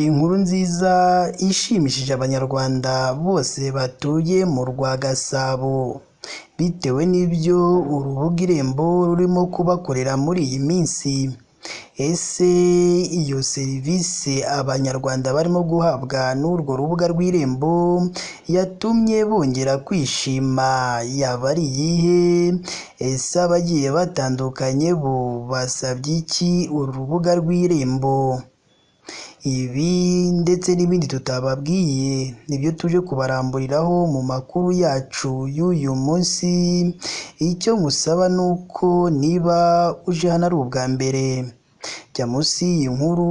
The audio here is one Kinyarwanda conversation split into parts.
Inkuru nziza ishimishije Abanyarwanda bose batuye mu rwa Gasabo bitewe n'ibyo urubuga Irembo rurimo kubakorera muri iyi minsi. Ese iyo serivisi Abanyarwanda barimo guhabwa n'urwo rubuga rw'Irembo yatumye bongera kwishima yaba ari iyihe? Ese abagiye batandukanye bo basabye iki uru rubuga rw'Irembo? Ibi ndetse n'ibindi tutababwiye nibyo tuje kubaramburiraho mu makuru yacu y'uyu munsi. Icyo musaba ni uko niba uje hano ari ubwa mbere, jya munsi y'iyi nkuru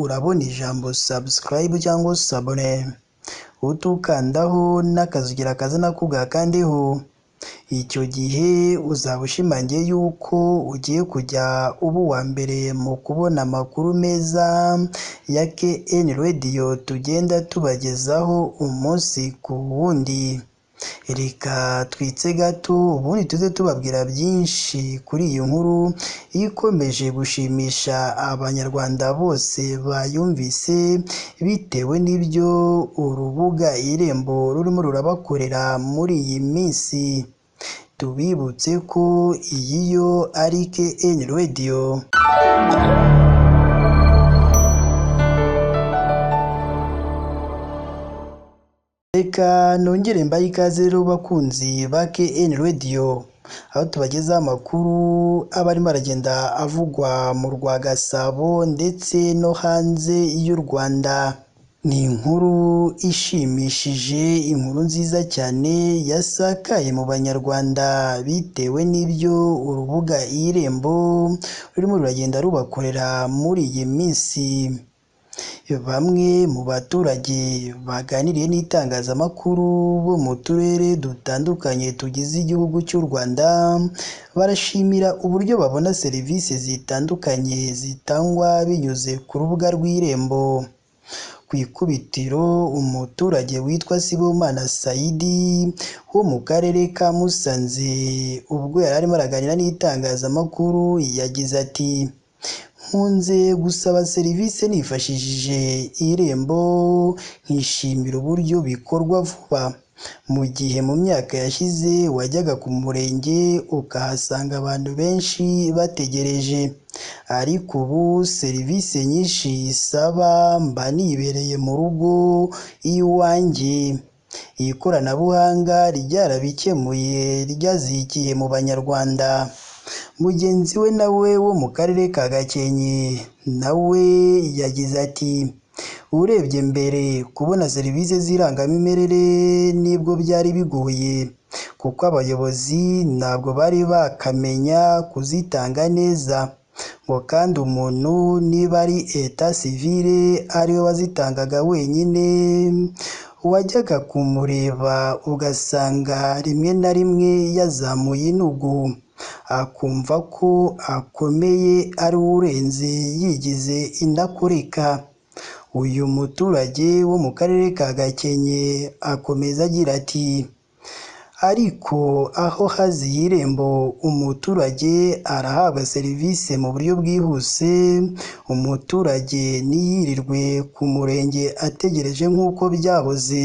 urabona ijambo subscribe cyangwa sabone, utukandaho n'akazugira kaza nako ugakandeho. Icyo gihe uzaba ushimangiye yuko ugiye kujya uba uwa mbere mu kubona amakuru meza ya KN Radio tugenda tubagezaho umunsi ku wundi. Reka twitse gato ubundi tuze tubabwira byinshi kuri iyi nkuru ikomeje gushimisha Abanyarwanda bose bayumvise bitewe n'ibyo urubuga Irembo rurimo rurabakorera muri iyi minsi. Tubibutse ko iyi yo ari KN Radio. Reka nongere mbaye ikaze rero bakunzi ba KN Radio, aho tubagezaho amakuru aba arimo aragenda avugwa mu rwa Gasabo ndetse no hanze y'u Rwanda. Ni inkuru ishimishije, inkuru nziza cyane yasakaye mu Banyarwanda bitewe n'ibyo urubuga Irembo rurimo ruragenda rubakorera muri iyi minsi. Bamwe mu baturage baganiriye n'itangazamakuru bo mu turere dutandukanye tugize igihugu cy'u Rwanda barashimira uburyo babona serivisi zitandukanye zitangwa binyuze ku rubuga rw'Irembo. Ku ikubitiro, umuturage witwa Sibomana Saidi wo mu karere ka Musanze ubwo yari arimo araganira n'itangazamakuru yagize ati: nkunze gusaba serivisi nifashishije Irembo nkishimira uburyo bikorwa vuba. Mu gihe mu myaka yashize wajyaga ku murenge ukahasanga abantu benshi bategereje, ariko ubu serivisi nyinshi isaba mba nibereye mu rugo iwanjye. Iri koranabuhanga ryarabikemuye ryazikiye mu Banyarwanda. Mugenzi we nawe wo mu karere ka Gakenke nawe yagize ati: urebye mbere kubona serivisi z'irangamimerere nibwo byari bigoye, kuko abayobozi ntabwo bari bakamenya kuzitanga neza, ngo kandi umuntu niba ari etat civile ariwe wazitangaga wenyine, wajyaga kumureba ugasanga rimwe na rimwe yazamuye intugu akumva ko akomeye ari urenze yigize indakoreka. Uyu muturage wo mu karere ka Gakenke akomeza agira ati: ariko aho haziye Irembo umuturage arahabwa serivisi mu buryo bwihuse, umuturage ntiyirirwe ku murenge ategereje nk'uko byahoze.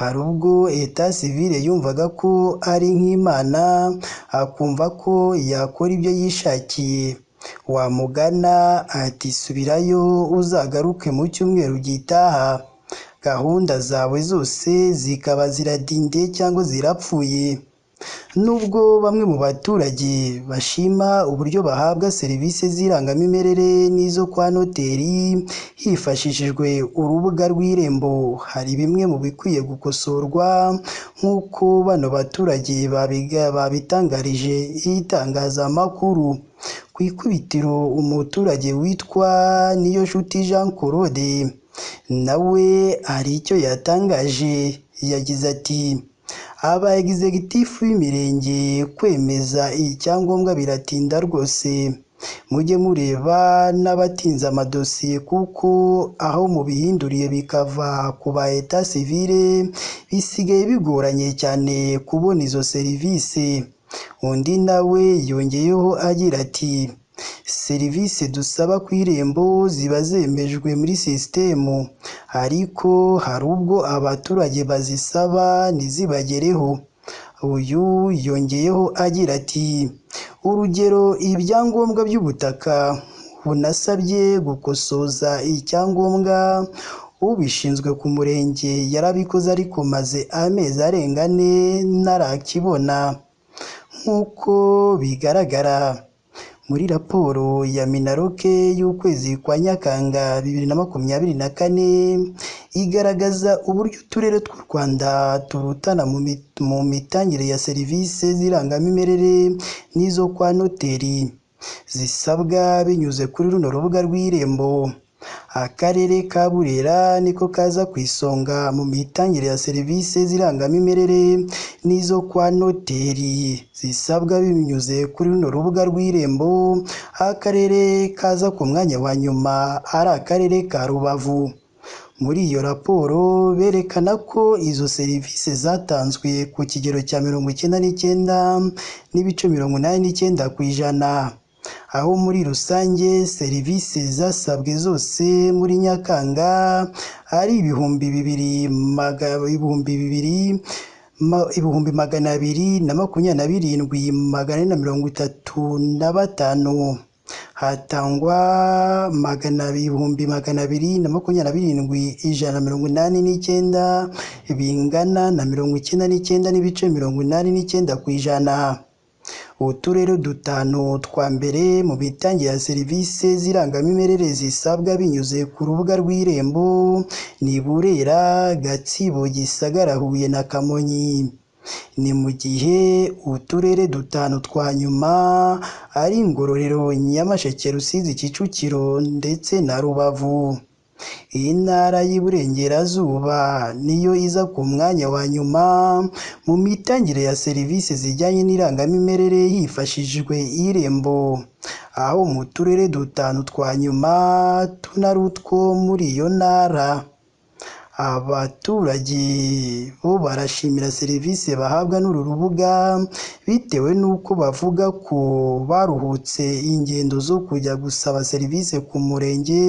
Hari ubwo etat civile yumvaga ko ari nk'Imana akumva ko yakora ibyo yishakiye, wamugana ati subirayo uzagaruke mu cyumweru gitaha, gahunda zawe zose zikaba ziradindiye cyangwa zirapfuye. Nubwo bamwe mu baturage bashima uburyo bahabwa serivisi z'irangamimerere n'izo kwa noteri hifashishijwe urubuga rw'Irembo, hari bimwe mu bikwiye gukosorwa nk'uko bano baturage babitangarije itangazamakuru. Ku ikubitiro, umuturage witwa Niyonshuti Jean Claude nawe hari icyo yatangaje, yagize ati: aba egizegitifu b'imirenge kwemeza icyangombwa biratinda rwose, mujye mureba n'abatinze amadosiye, kuko aho mubihinduriye bikava ku ba etat civile bisigaye bigoranye cyane kubona izo serivisi. Undi nawe yongeyeho agira ati: serivisi dusaba ku irembo ziba zemejwe muri sisitemu, ariko hari ubwo abaturage bazisaba ntizibagereho. Uyu yongeyeho agira ati urugero ibyangombwa by'ubutaka, bunasabye gukosoza icyangombwa, ubishinzwe ku murenge yarabikoze ariko maze amezi arenga 4 ntarakibona. Nk'uko bigaragara muri raporo ya Minaroke y'ukwezi kwa Nyakanga 2024 igaragaza uburyo uturere tw'u Rwanda turutana mu mitangire ya serivisi z'irangamimerere n'izo kwa noteri zisabwa binyuze kuri runo rubuga rw'irembo. Akarere ka Burera niko kaza ku isonga mu mitangire ya serivisi z'irangamimerere n'izo kwa noteri zisabwa binyuze kuri runo rubuga rw'irembo. Akarere kaza ku mwanya wa nyuma ari akarere ka Rubavu. Muri iyo raporo berekana ko izo serivisi zatanzwe ku kigero cya 99.89%, aho muri rusange serivisi zasabwe zose muri Nyakanga ari 227,435, hatangwa 227,189 bingana na 99.89%. Uturere dutanu twa mbere mu mitangire ya serivisi z'irangamimerere zisabwa binyuze ku rubuga rw'irembo ni Burera, Gatsibo, Gisagara, Huye na Kamonyi. Ni mu gihe uturere dutanu twa nyuma ari Ngororero, Nyamasheke, Rusizi, Kicukiro ndetse na Rubavu. Iyi ntara y'Iburengerazuba niyo iza ku mwanya wa nyuma mu mitangire ya serivisi zijyanye n'irangamimerere hifashishijwe irembo, aho mu turere dutanu twa nyuma tunari utwo muri iyo ntara. Abaturage bo barashimira serivisi bahabwa n'uru rubuga bitewe n'uko bavuga ko baruhutse ingendo zo kujya gusaba serivisi ku murenge,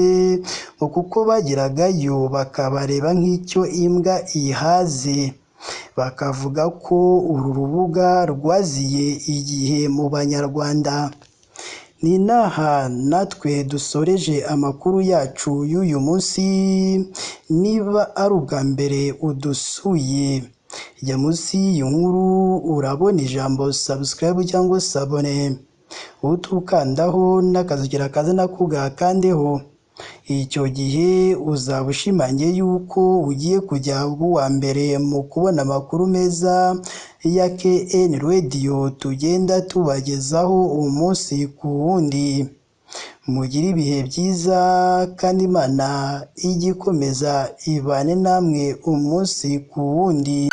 kuko bageragayo bakabareba nk'icyo imbwa ihaze. Bakavuga ko uru rubuga rwaziye igihe mu Banyarwanda. Ni naha natwe dusoreje amakuru yacu y'uyu munsi. Niba ari ubwa mbere udusuye, jya munsi y'iyi nkuru urabona ijambo subscribe cyangwa se abone, utukandaho n'akazogera kaza nako gakandeho. Icyo gihe uzaba ushimangiye yuko ugiye kujya uba uwa mbere mu kubona amakuru meza ya KN Radio tugenda tubagezaho umunsi ku wundi. Mugire ibihe byiza kandi Imana ijye ikomeza ibane namwe umunsi ku wundi.